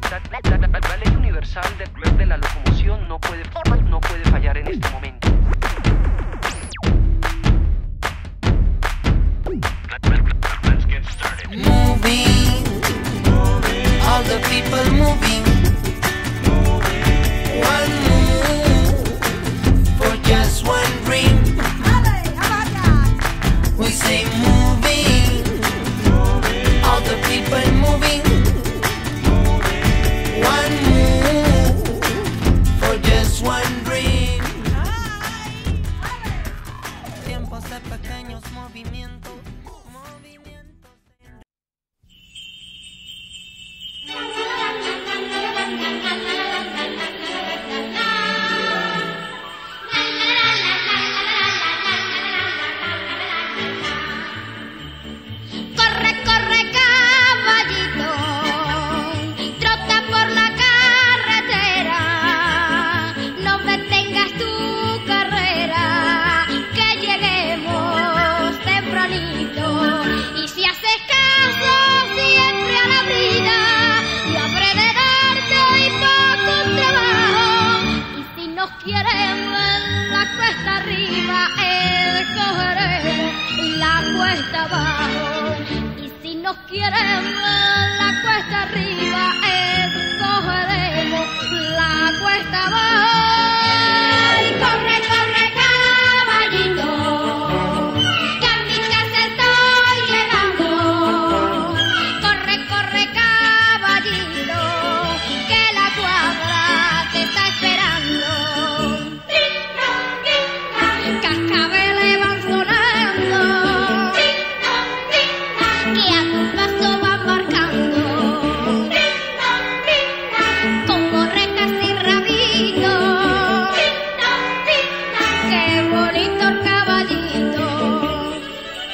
La ley universal de la locomoción no puede fallar en este momento. Moving, all the people moving. One move for just one dream. We say moving, all the people moving. One move for just one dream. Tiempos de pequeños movimientos. Y si nos quieren la cuesta arriba, escogeremos la cuesta abajo. Y corre, corre, caballito, que a mi casa estoy llegando. Corre, corre, caballito, que la cuadra te está esperando. Cascabeles van sonando, que a tu paso van marcando, como rejas y rabitos. Qué bonito el caballito.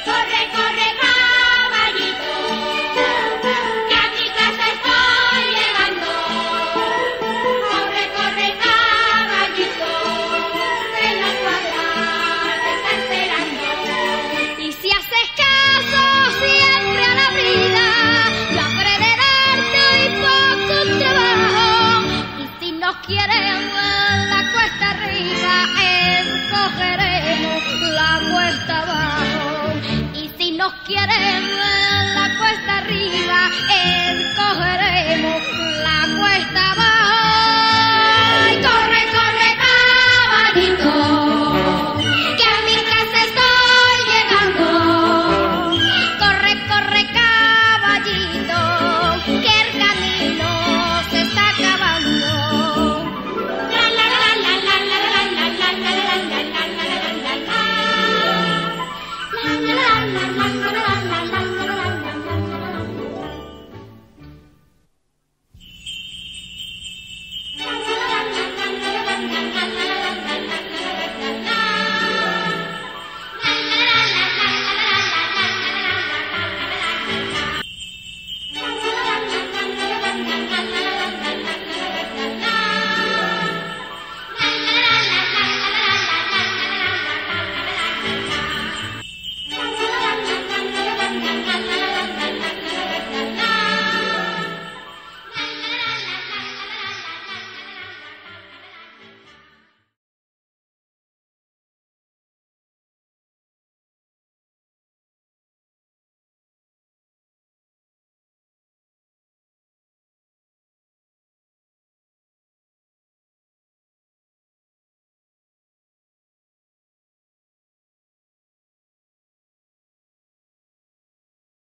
Corre, corre, caballito, que a mi casa estoy llegando. Corre, corre, caballito, que la cuadra te está esperando. Y si haces caso siempre a la vida, yo habré de darte poco trabajo. Y si nos quieren la cuesta arriba, escogeremos la cuesta abajo. Y si nos quieren la cuesta arriba, escogeremos la cuesta abajo.